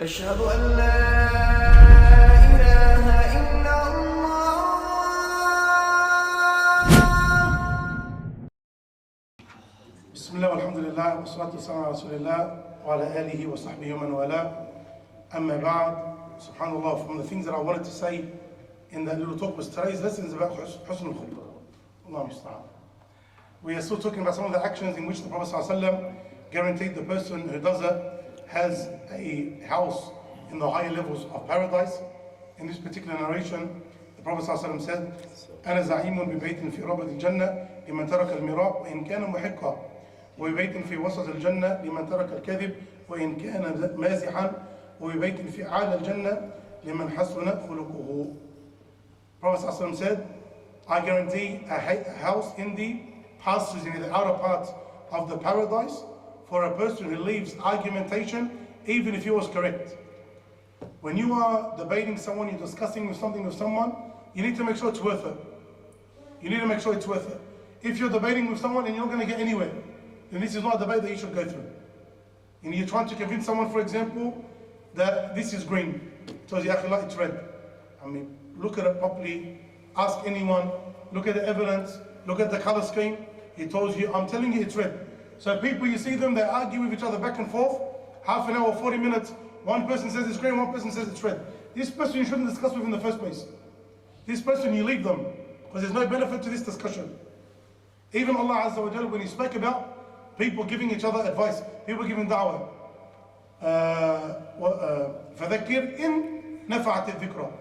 أشهد أن لا إله إلا الله. بسم الله والحمد لله والصلاة والسلام على رسول الله وعلى آله وصحبه ومن والاه. أما بعد, subhanallah, from the things that I wanted to say in that little talk was today's lesson is about husn al-khulq. Allah musta'an. We are still talking about some of the actions in which the Prophet ﷺ guaranteed the person who does it has a house in the higher levels of paradise. In this particular narration, the Prophet ﷺ said, أنا زعيم ببيت في ربض الجنة لمن ترك المراء وإن كان محقا وببيت في وسط الجنة لمن ترك الكذب وإن كان مازحا وببيت في أعلى الجنة لمن حسن خلقه. Prophet ﷺ said, I guarantee a house in the pastures in the outer parts of the paradise for a person who leaves argumentation even if he was correct. When you are debating someone, you're discussing something with someone, you need to make sure it's worth it. You need to make sure it's worth it. If you're debating with someone and you're not going to get anywhere, then this is not a debate that you should go through. And you're trying to convince someone, for example, that this is green. So it's red. I mean, look at it properly, ask anyone, look at the evidence, look at the color scheme. He tells you, I'm telling you it's red. So people, you see them, they argue with each other back and forth, half an hour, 40 minutes, one person says it's green, one person says it's red. This person you shouldn't discuss with in the first place. This person you leave them, because there's no benefit to this discussion. Even Allah Azza wa Jalla, when He spoke about people giving each other advice, people giving da'wah, فَذَكِّرْ إِن نَفَعَتِ الذِّكْرَى.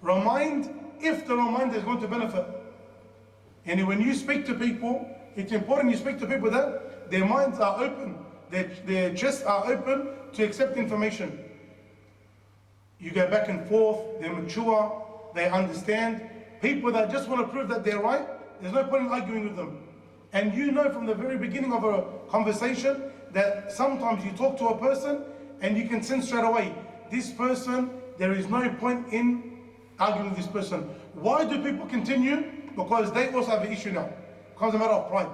Remind if the reminder is going to benefit. And when you speak to people, it's important you speak to people that their minds are open, their chests are open to accept information. You go back and forth, they're mature, they understand. People that just want to prove that they're right, there's no point in arguing with them. And you know from the very beginning of a conversation that sometimes you talk to a person and you can sense straight away, this person, there is no point in arguing with this person. Why do people continue? Because they also have an issue now. It becomes a matter of pride.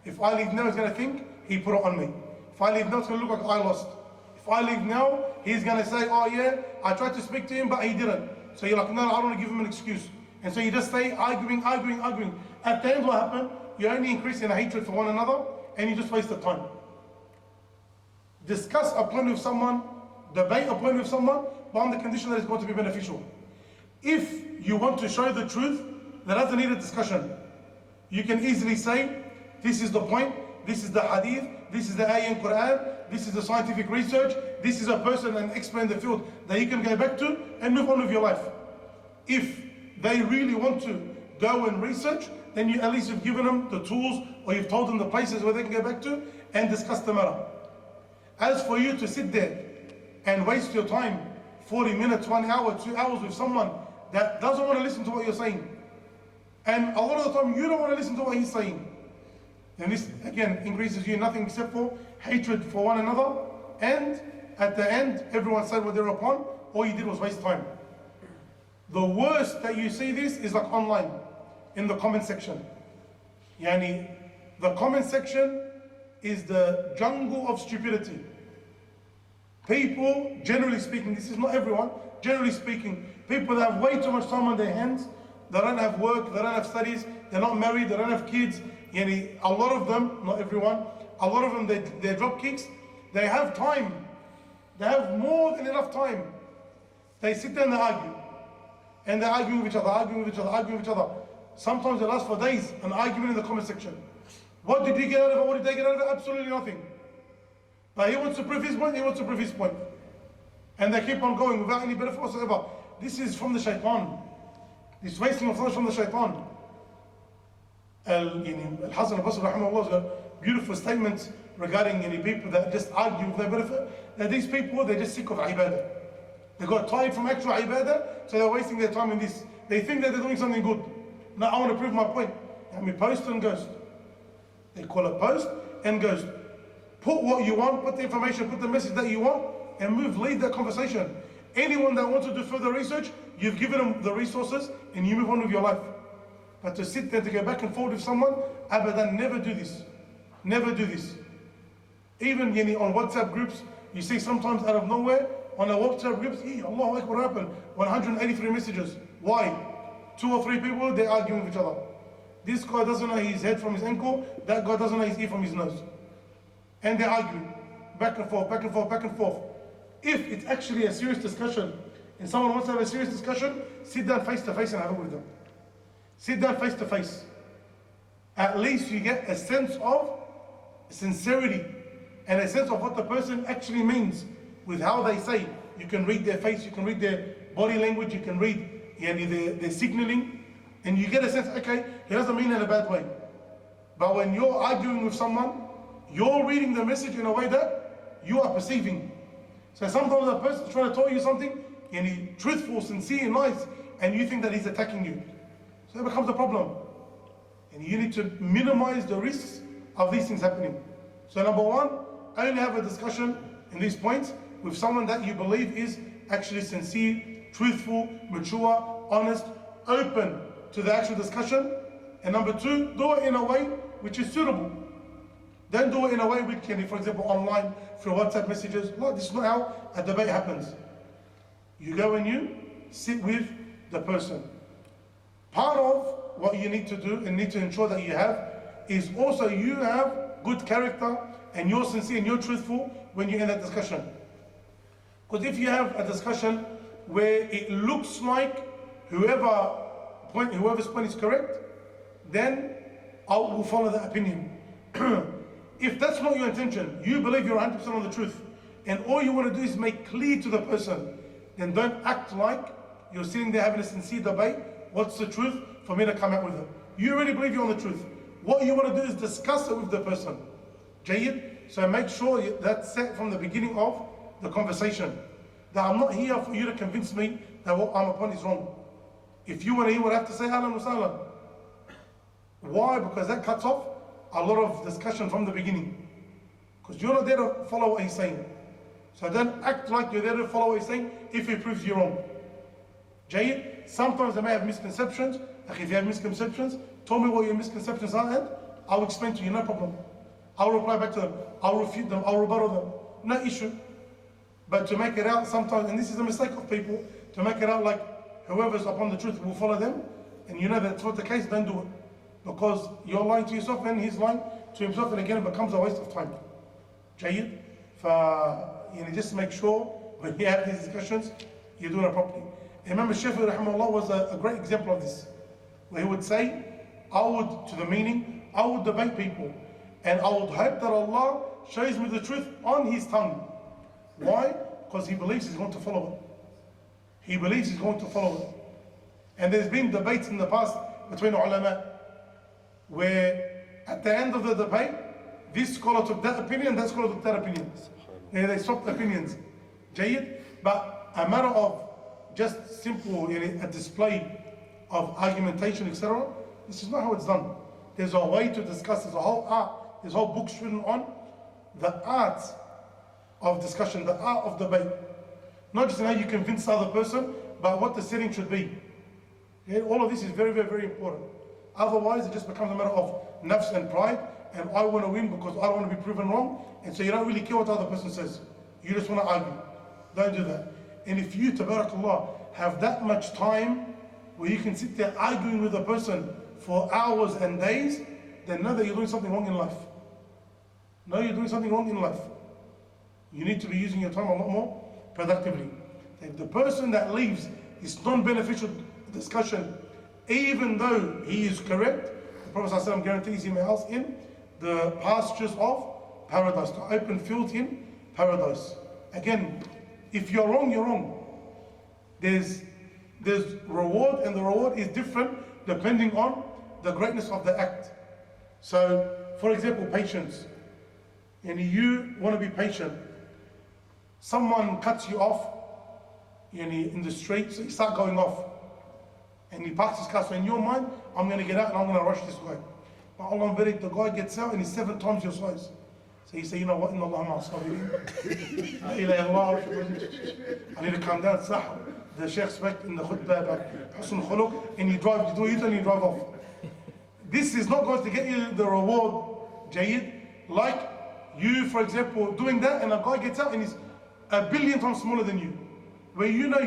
If I leave now, he's going to think he put it on me. If I leave now, it's going to look like I lost. If I leave now, he's going to say, oh yeah, I tried to speak to him, but he didn't. So you're like, no, I don't want to give him an excuse. And so you just stay arguing. At the end, what happened? You're only increasing a hatred for one another, and you just wasted time. Discuss a point with someone, debate a point with someone, but on the condition that it's going to be beneficial. If you want to show the truth, that doesn't need a discussion. You can easily say, this is the point, this is the hadith, this is the ayah in Quran, this is the scientific research, this is a person, an expert in the field that you can go back to and move on with your life. If they really want to go and research, then you at least have given them the tools or you've told them the places where they can go back to and discuss the matter. As for you to sit there and waste your time, 40 minutes, 1 hour, 2 hours with someone that doesn't want to listen to what you're saying, and a lot of the time you don't want to listen to what he's saying, and this again increases you nothing except for hatred for one another, and at the end everyone said what they're upon, all you did was waste time. The worst that you see this is like online, in the comment section. Yani, the comment section is the jungle of stupidity. People, generally speaking, this is not everyone, generally speaking, people that have way too much time on their hands, they don't have work, they don't have studies, they're not married, they don't have kids. Yani, a lot of them, not everyone, a lot of them, they're drop kicks, they have time. They have more than enough time. They sit there and they argue. And they're arguing with each other. Sometimes they last for days, an argument in the comment section. What did he get out of it? What did they get out of it? Absolutely nothing. But he wants to prove his point, And they keep on going without any benefit whatsoever. This is from the shaitan. This wasting of time is from the shaitan. Al-Hasan al-Basri rahimahullah has got beautiful statements regarding people that just argue with their benefit. That these people, they're just sick of ibadah. They got tired from actual ibadah, so they're wasting their time in this. They think that they're doing something good. Now I want to prove my point. I mean, post and ghost. They call it post and ghost. Put what you want, put the information, put the message that you want, and lead that conversation. Anyone that wants to do further research, you've given them the resources, and you move on with your life. But to sit there to go back and forth with someone, abadan, never do this. Never do this. Even on WhatsApp groups, you see sometimes out of nowhere, on a WhatsApp groups, Allahu Akbar, what happened? 183 messages. Why? 2 or 3 people, they're arguing with each other. This guy doesn't know his head from his ankle, that guy doesn't know his ear from his nose. And they're arguing, back and forth, back and forth, back and forth. If it's actually a serious discussion, and someone wants to have a serious discussion, sit down face to face and have it with them. Sit down face to face. At least you get a sense of sincerity and a sense of what the person actually means with how they say. You can read their face, you can read their body language, you can read their signaling, and you get a sense, okay, he doesn't mean it in a bad way. But when you're arguing with someone, you're reading the message in a way that you are perceiving. So sometimes a person is trying to tell you something, and he's truthful, sincere, nice, and you think that he's attacking you. So it becomes a problem. And you need to minimize the risks of these things happening. So number one, only have a discussion in these points with someone that you believe is actually sincere, truthful, mature, honest, open to the actual discussion. And number two, do it in a way which is suitable. Don't do it in a way which can, for example, online, through WhatsApp messages. No, this is not how a debate happens. You go and you sit with the person. Part of what you need to do and need to ensure that you have is also you have good character and you're sincere and you're truthful when you're in that discussion. Because if you have a discussion where it looks like whoever's point is correct, then I will follow that opinion. If that's not your intention, you believe you're 100% on the truth, and all you want to do is make clear to the person, then don't act like you're sitting there having a sincere debate. What's the truth for me to come out with it? You already believe you're on the truth. What you want to do is discuss it with the person. Jayyid? So make sure that's set from the beginning of the conversation. That I'm not here for you to convince me that what I'm upon is wrong. If you want to hear what I have to say, ahlan wa sahlan. Why? Because that cuts off a lot of discussion from the beginning. Because you're not there to follow what he's saying. So don't act like you're there to follow what he's saying if he proves you wrong. Jayyid? Sometimes they may have misconceptions. If you have misconceptions, tell me what your misconceptions are and I'll explain to you, no problem. I'll reply back to them. I'll refute them. I'll rebuttal them. No issue. But to make it out sometimes, and this is a mistake of people, to make it out like whoever's upon the truth will follow them, and you know that's not the case, don't do it. Because you're lying to yourself and he's lying to himself, and again it becomes a waste of time. Jayyid? Just make sure when you have these discussions, you're doing it properly. Imam Shafi'i rahimahullah was a great example of this, where he would say, I would debate people, and I would hope that Allah shows me the truth on his tongue. Why? Because he believes he's going to follow it. He believes he's going to follow it. And there's been debates in the past between ulama, where at the end of the debate, this scholar took that opinion, that scholar took that opinion. And they swapped opinions. Jayyid? But a matter of just simple a display of argumentation, etc., this is not how it's done. There's a way to discuss, there's a whole art, there's whole books written on the art of discussion, the art of debate. Not just how you convince the other person, but what the setting should be. Okay? All of this is very, very, very important. Otherwise, it just becomes a matter of nafs and pride, and I want to win because I don't want to be proven wrong, and so you don't really care what the other person says. You just want to argue. Don't do that. And if you, tabarakallah, have that much time where you can sit there arguing with a person for hours and days, then know that you're doing something wrong in life. Know you're doing something wrong in life. You need to be using your time a lot more productively. If the person that leaves this non-beneficial discussion, even though he is correct, the Prophet ﷺ guarantees him a house in the pastures of paradise, the open fields in paradise. Again, if you're wrong, you're wrong. There's reward, and the reward is different depending on the greatness of the act. So, for example, patience. And you want to be patient. Someone cuts you off in the street, so you start going off. And he parks his car, so in your mind, I'm going to get out and I'm going to rush this guy. But Allah barik, the guy gets out and he's 7 times your size. So you say, you know what, inna Allah ma'as-sabirin. I need to calm down. The Sheikh spoke in the khutbah about husn khuluq, and you do it and you drive off. This is not going to get you the reward, Jayyid. Like you, for example, doing that, and a guy gets out and he's 1,000,000,000 times smaller than you. Where you know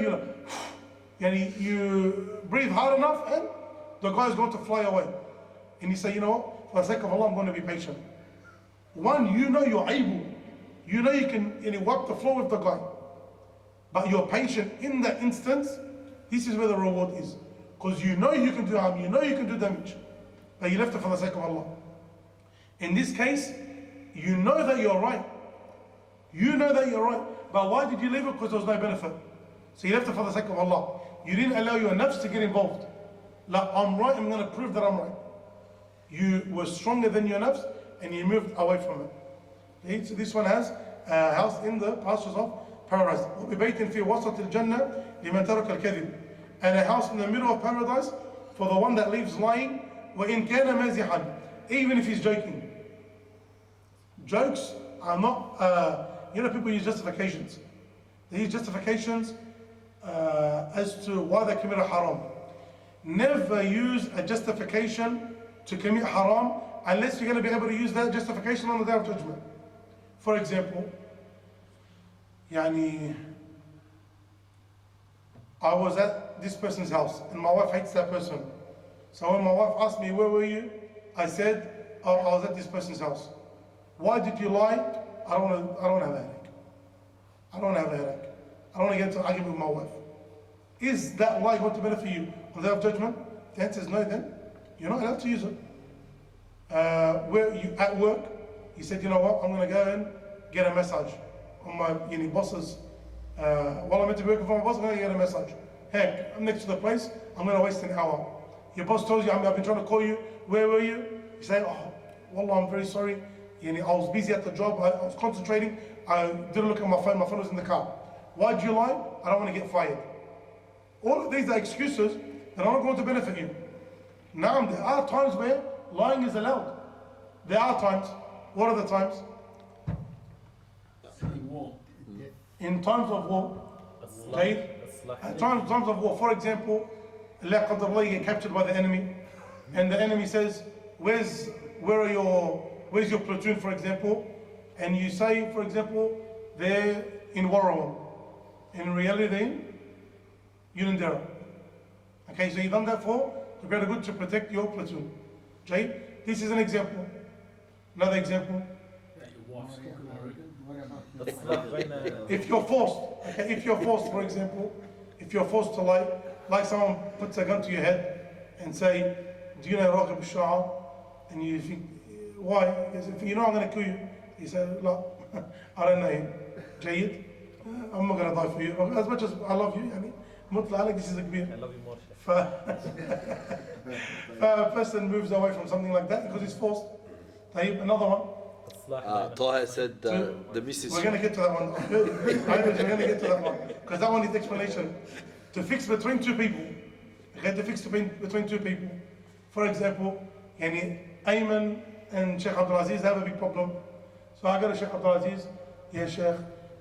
you breathe hard enough and the guy's going to fly away. And you say, you know what, for the sake of Allah, I'm going to be patient. One, you know you're able. You know you can wipe the floor with the guy. But you're patient in that instance. This is where the reward is. Because you know you can do harm, you know you can do damage. But you left it for the sake of Allah. In this case, you know that you're right. You know that you're right. But why did you leave it? Because there was no benefit. So you left it for the sake of Allah. You didn't allow your nafs to get involved. Like, I'm right, I'm going to prove that I'm right. You were stronger than your nafs and you moved away from it. Okay? So this one has a house in the pastures of paradise. وَبِبَيْتٍ فِي وَسَطِ الْجَنَّةِ لِمَنْ تَرَكَ الْكَذِبِ. And a house in the middle of paradise for the one that leaves lying. وَإِنْ كَانَ مَازِحًا. Even if he's joking. Jokes are not, people use justifications. They use justifications as to why they commit a haram. Never use a justification to commit haram unless you're going to be able to use that justification on the Day of Judgment. For example, I was at this person's house and my wife hates that person. So when my wife asked me, where were you? I said, oh, I was at this person's house. Why did you lie? I don't want to have a headache. I don't want to have a headache. I don't want to get into an argument with my wife. Is that lie going to benefit you on the Day of Judgment? The answer is no, then. You're not allowed to use it. Where you at work, you said, you know what, I'm going to go and get a massage on my boss's, while I'm meant to be working for my boss, I'm going to get a massage. Heck, I'm next to the place, I'm going to waste an hour. Your boss tells you, I've been trying to call you, where were you? You say, oh, Wallah, I'm very sorry. I was busy at the job, I was concentrating, I didn't look at my phone was in the car. Why did you lie? I don't want to get fired. All of these are excuses that are not going to benefit you. Now, there are times where lying is allowed. There are times. What are the times? In times of war. At times of war. For example, you get captured by the enemy, and the enemy says, where's your platoon, for example? And you say, for example, they're in Wollongong. In reality, they're in Unindera. Okay, so you've done that for the greater good to protect your platoon. Okay? This is an example. Another example. If you're forced, for example, if you're forced to lie, like someone puts a gun to your head and say, do you know Raqib al-Sha'a? And you think, why? If you know I'm going to kill you. He said, look, I don't know him. Jayid, I'm not going to die for you. As much as I love you, this is a kbir. I love you more. A person moves away from something like that because he's forced. Another one. Taha said the missus. We're going to get to that one. We're going to get to that one. Because that one is explanation. To fix between two people. Okay, to fix between two people. For example, Ayman and Sheikh Abdul Aziz have a big problem. So I go to Sheikh Abdul Aziz, yeah Sheikh,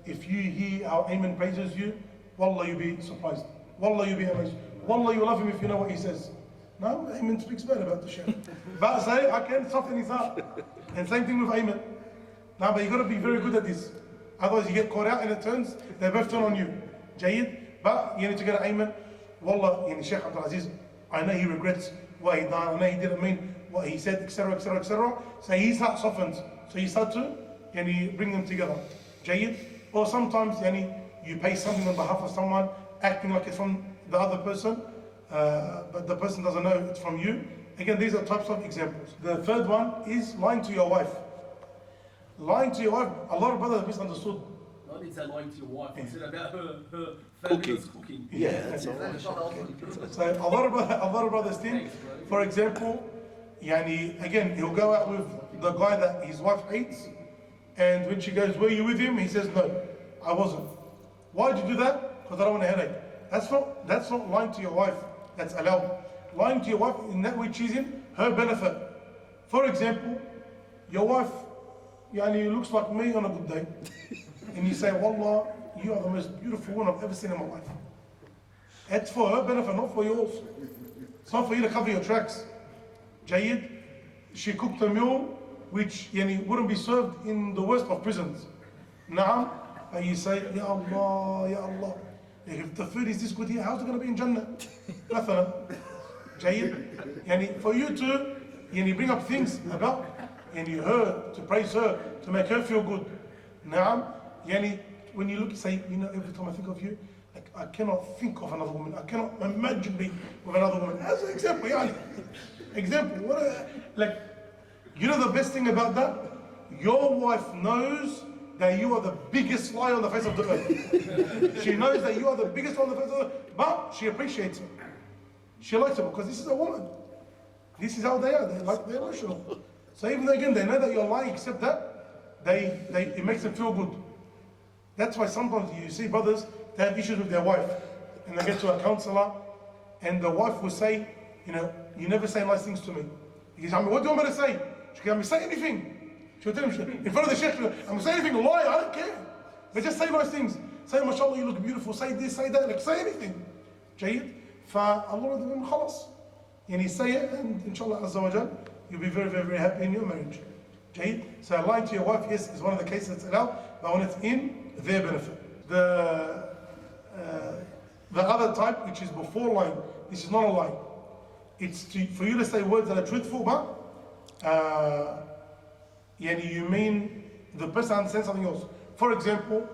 if you hear how Ayman praises you, Wallah, you'll be surprised. Wallah, you'll be amazed. Wallah, you love him if you know what he says. No, Ayman speaks bad about the Sheikh. But say, I can soften his heart. And same thing with Ayman. Now, but you got to be very good at this. Otherwise you get caught out and it turns, they both turn on you. Jayid, but you need to get at Ayman. Wallah, Sheikh Abdul Aziz, I know he regrets what he done, I know he didn't mean what he said, etc., etc., etc. So his heart softens. So you start to bring them together. Jayid. Or sometimes you pay something on behalf of someone, acting like it's from the other person, but the person doesn't know it's from you. Again, these are types of examples. The third one is lying to your wife. Lying to your wife, a lot of brothers have misunderstood. No, it's lying to your wife. It's about her cooking. Yeah, that's all. So a lot of brothers think, for example, again, he'll go out with the guy that his wife hates, and when she goes, were you with him? He says, no, I wasn't. Why'd you do that? Because I don't want a headache. That's not lying to your wife. That's allowed. Lying to your wife in that which is in her benefit. For example, your wife, looks like me on a good day. And you say, Wallah, you are the most beautiful one I've ever seen in my life. It's for her benefit, not for yours. It's not for you to cover your tracks. Jayid, she cooked a meal which wouldn't be served in the worst of prisons. Naam, And you say, Ya Allah, Ya Allah. If the food is this good here, how's it going to be in Jannah? مثلا. جيد. Yani for you to bring up things about her, to praise her, to make her feel good. Naam. Yani when you look, you say, every time I think of you, like I cannot think of another woman. I cannot imagine being with another woman. As an example, yani. Example. The best thing about that? Your wife knows that you are the biggest liar on the face of the earth. She knows that you are the biggest liar on the face of the earth, but she appreciates it. She likes it because this is a woman. This is how they are. They're emotional. So even though, again, they know that you're lying, except that it makes them feel good. That's why sometimes you see brothers, they have issues with their wife, and they get to a counselor, and the wife will say, you never say nice things to me. He says, what do you want me to say? She can't say anything. She'll tell him, in front of the sheikh, I'm going to say anything, lie, I don't care. But just say nice things. Say, mashallah, you look beautiful. Say this, say that. Say anything. Jayid. فالله يرضى خلاص. يعني say it, and inshallah azza wa jal, you'll be very, very, very happy in your marriage. Jayid. So lying to your wife, yes, is one of the cases that's allowed, but when it's in their benefit. The other type, which is before lying, this is not a lie. It's for you to say words that are truthful, but you mean the person understands something else. For example,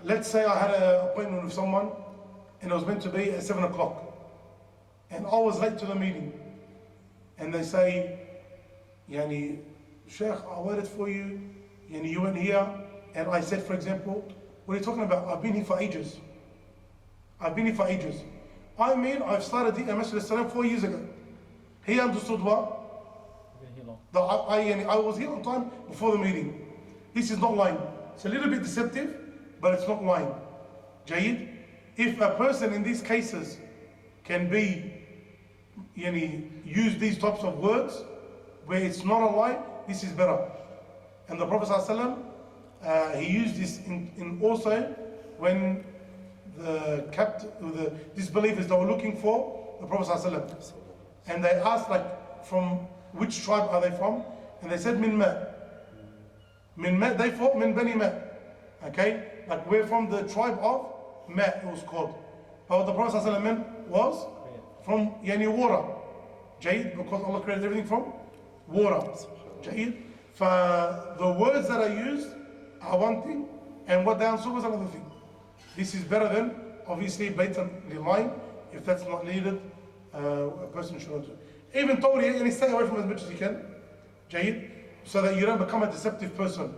let's say I had an appointment with someone and it was meant to be at 7 o'clock and I was late to the meeting, and they say, Sheikh, I waited for you, you went here, and I said, for example, what are you talking about? I've been here for ages. I mean, I've started here at Masjid As-Salaam 4 years ago. He understood what? That I was here on time before the meeting. This is not lying. It's a little bit deceptive, but it's not lying. Jayid. If a person in these cases can use these types of words where it's not a lie, this is better. And the Prophet ﷺ, he used this in also when the disbelievers that were looking for the Prophet ﷺ, and they asked from which tribe are they from? And they said min ma. Min ma, they thought min bani ma. Okay? We're from the tribe of Ma, it was called. But what the Prophet ﷺ meant was from water. Jayid, because Allah created everything from water. Jayid. The words that are used are one thing, and what they answer was another thing. This is better than obviously blatantly lying. If that's not needed, a person shouldn't do. Even totally, and stay away from as much as you can. Jayid. So that you don't become a deceptive person.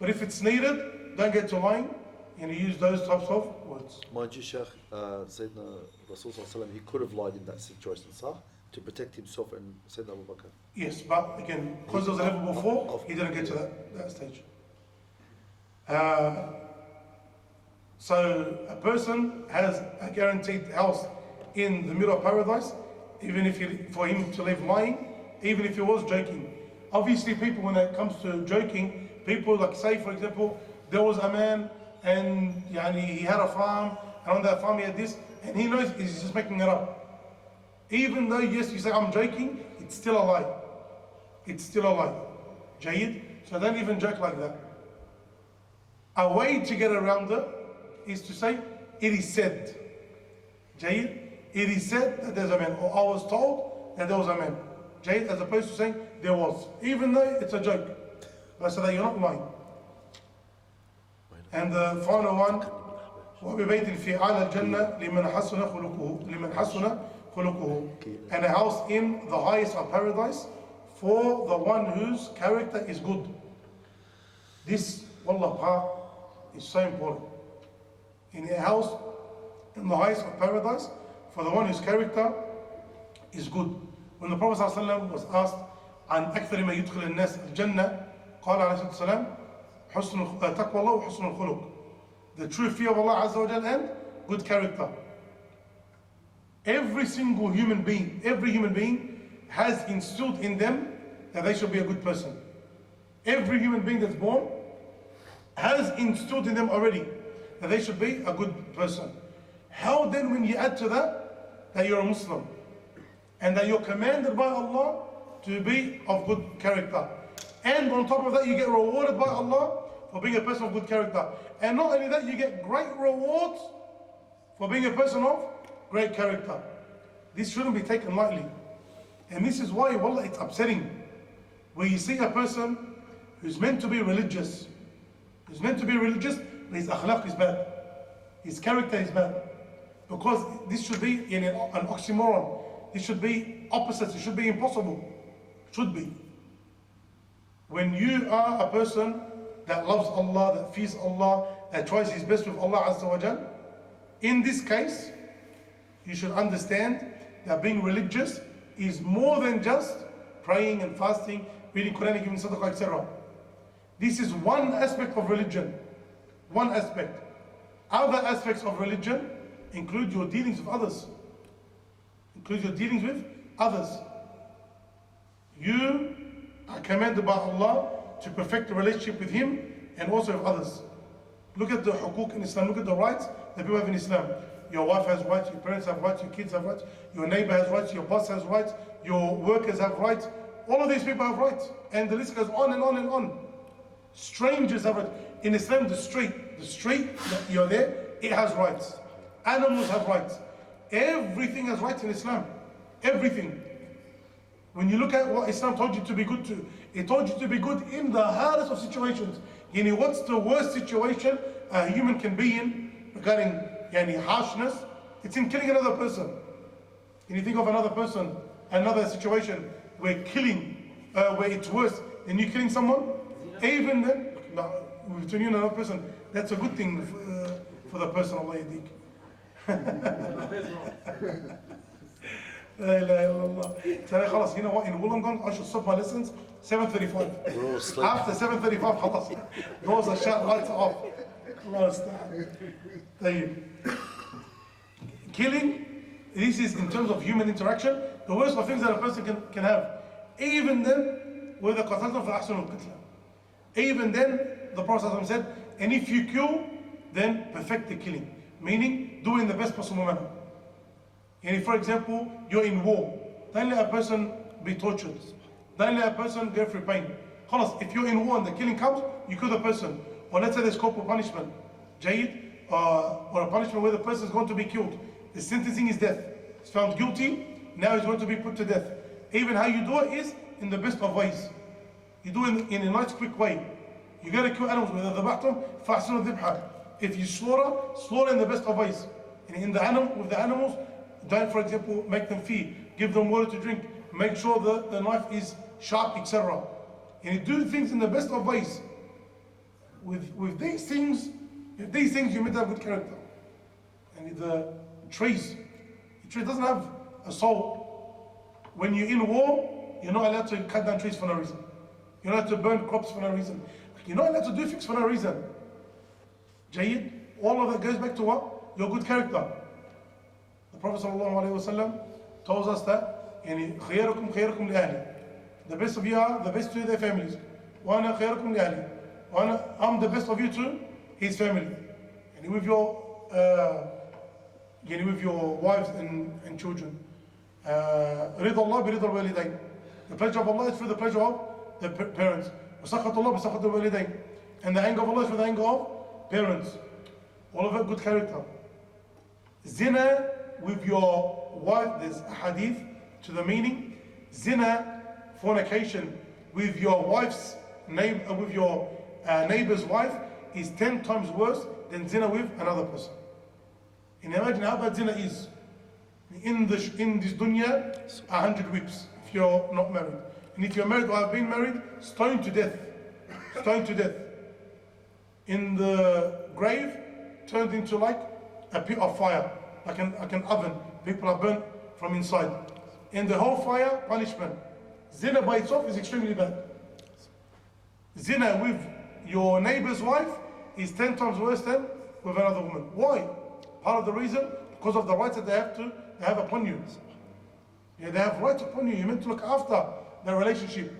But if it's needed, don't get to lying. And use those types of words. Mind you, Sheikh, Sayyidina Rasul he could have lied in that situation, sir, to protect himself and Sayyidina Abu Bakr. Yes, but again, because there was a level before, he didn't get to that stage. So a person has a guaranteed house in the middle of paradise, even if for him to live lying, even if he was joking. Obviously, people, when it comes to joking, people say, for example, there was a man and he had a farm, and on that farm he had this, and he knows he's just making it up. Even though, yes, you say, I'm joking, it's still a lie. It's still a lie. Jayid? So don't even joke like that. A way to get around it is to say, it is said. Jayid? It is said that there's a man, or I was told that there was a man. Jayid? As opposed to saying, there was. Even though it's a joke. But so that you're not lying. And the final one, وَبِبَيْتٍ فِي عَلَى الْجَنَّةِ لِمَنْ حَسُنَ خُلُقُهُ, and a house in the highest of paradise for the one whose character is good. This, wallah, part is so important. In a house in the highest of paradise for the one whose character is good. When the Prophet ﷺ was asked, عن أكثر ما يدخل الناس الجنة, قال عليه الصلاة والسلام, تقوى الله وحسن الخلق. The true fear of Allah Azza wa Jal and good character. Every single human being has instilled in them that they should be a good person. Every human being that's born has instilled in them already that they should be a good person. How then when you add to that you're a Muslim and that you're commanded by Allah to be of good character, and on top of that you get rewarded by Allah for being a person of good character. And not only that, you get great rewards for being a person of great character. This shouldn't be taken lightly. And this is why, wallah, it's upsetting. Where you see a person who's meant to be religious, but his akhlaq is bad. His character is bad. Because this should be an oxymoron. This should be opposites. It should be impossible. Should be. When you are a person that loves Allah, that fears Allah, that tries his best with Allah Azza wa Jal, in this case, you should understand that being religious is more than just praying and fasting, reading Quran, giving sadaqah, etc. This is one aspect of religion. One aspect. Other aspects of religion include your dealings with others. You are commanded by Allah to perfect the relationship with Him and also with others. Look at the hukuk in Islam, look at the rights that people have in Islam. Your wife has rights, your parents have rights, your kids have rights, your neighbor has rights, your boss has rights, your workers have rights. All of these people have rights. And the list goes on and on and on. Strangers have rights. In Islam, the street that you're there, it has rights. Animals have rights. Everything has rights in Islam. Everything. When you look at what Islam told you to be good to, it told you to be good in the hardest of situations. What's the worst situation a human can be in regarding harshness? It's in killing another person. Can you think of another person, another situation where where it's worse than you killing someone? Even then, between you and another person, that's a good thing for the person, Allah yadik. La ilaha illallah. Today, خلاص, you know what, in Wollongong, I should stop my lessons 7:35. After 7:35, خلاص. Doors are shut, lights are off. Allah astagfirullah. Killing, this is in terms of human interaction, the worst of things that a person can have. Even then, وَإِذَا قَتَلْتُمْ فَأَحْسِنُوا الْقِتْلَ. Even then, the Prophet said, and if you kill, then perfect the killing. Meaning, do it in the best possible manner. And if, for example, you're in war, don't let a person be tortured. Don't let a person go through pain. If you're in war and the killing comes, you kill the person. Or let's say there's corporal punishment, Jayid, or a punishment where the person is going to be killed. The sentencing is death. He's found guilty, now he's going to be put to death. Even how you do it is in the best of ways. You do it in a nice, quick way. You got to kill animals. If you slaughter in the best of ways. And with the animals, don't, for example, make them feed. Give them water to drink. Make sure the knife is sharp, etc. And you do things in the best of ways. With these things, you meant to have good character. And the tree doesn't have a soul. When you're in war, you're not allowed to cut down trees for no reason. You're not allowed to burn crops for no reason. You're not allowed to do things for no reason. Jayyid, all of that goes back to what? Your good character. The Prophet ﷺ tells us that خيركم خيركم لأهلي. The best of you are the best to their families. وأنا خيركم لأهلي. I'm the best of you to his family. And with your wives and children. رضا الله برضا الوالدين. The pleasure of Allah is for the pleasure of the parents. وسخط الله بسخط الوالدين. And the anger of Allah is for the anger of parents. All of it good character. Zina with your wife, there's a hadith to the meaning. Zina, fornication with your wife's neighbor, with your neighbor's wife is 10 times worse than zina with another person. And imagine how bad zina is. In this dunya, 100 whips if you're not married. And if you're married or have been married, stoned to death. Stoned to death. In the grave, turned into like a pit of fire, like an oven. People are burnt from inside. In the whole fire, punishment. Zina by itself is extremely bad. Zina with your neighbor's wife is 10 times worse than with another woman. Why? Part of the reason, because of the rights that they have upon you. Yeah, they have rights upon you. You're meant to look after their relationship.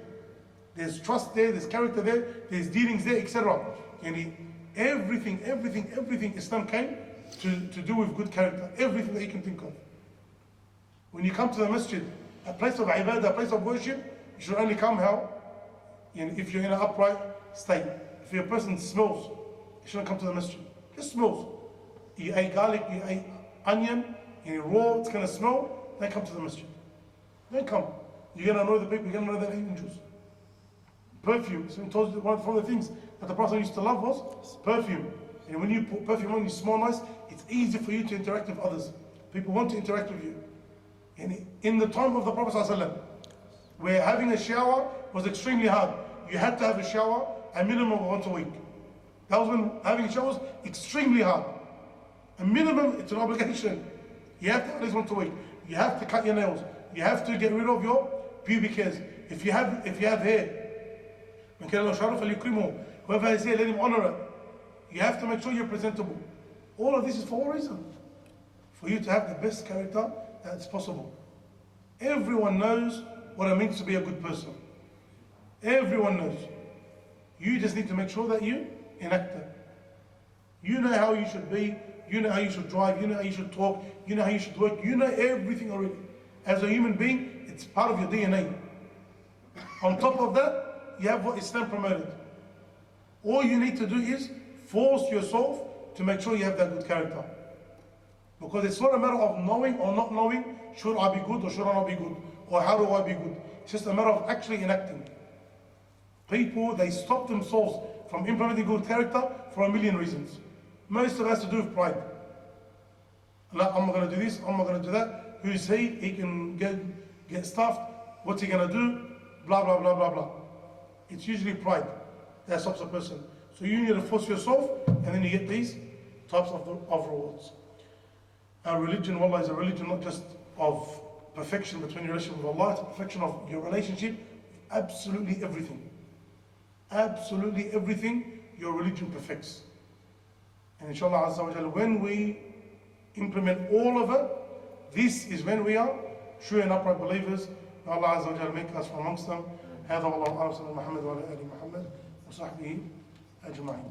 There's trust there, there's character there, there's dealings there, etc. And everything Islam came to do with good character. Everything that you can think of. When you come to the masjid, a place of ibadah, a place of worship, you should only come how? If you're in an upright state. If a person smells, he shouldn't come to the masjid. Just smells. You ate garlic, you ate onion, you ate raw, it's going to smell, then come to the masjid. Then come. You're going to know the people, you're going to know the angels. Perfume. So one of the things that the Prophet used to love was perfume. And when you put perfume on, you smell nice, it's easy for you to interact with others. People want to interact with you. And in the time of the Prophet ﷺ, where having a shower was extremely hard. You had to have a shower a minimum of once a week. That was when having a shower was extremely hard. A minimum, it's an obligation. You have to have at least once a week. You have to cut your nails. You have to get rid of your pubic hairs. If you have hair, whoever has hair, let him honor it. You have to make sure you're presentable. All of this is for a reason. For you to have the best character that's possible. Everyone knows what it means to be a good person. Everyone knows. You just need to make sure that you enact it. You know how you should be, you know how you should drive, you know how you should talk, you know how you should work, you know everything already. As a human being, it's part of your DNA. On top of that, you have what Islam promoted. All you need to do is force yourself to make sure you have that good character. Because it's not a matter of knowing or not knowing, should I be good or should I not be good? Or how do I be good? It's just a matter of actually enacting. People, they stop themselves from implementing good character for a million reasons. Most of it has to do with pride. Like, I'm not going to do this, I'm not going to do that. Who's he? He can get stuffed. What's he going to do? Blah, blah, blah, blah, blah. It's usually pride that stops a person. So you need to force yourself, and then you get these types of rewards. Our religion, wallah, is a religion not just of perfection between your relationship with Allah, it's a perfection of your relationship with absolutely everything. Absolutely everything your religion perfects. And inshallah Azza wa Jalla, when we implement all of it, this is when we are true and upright believers. May Allah Azza wa Jalla make us from amongst them. هذا والله أعلم. محمد وعلى آل محمد وصحبه أجمعين.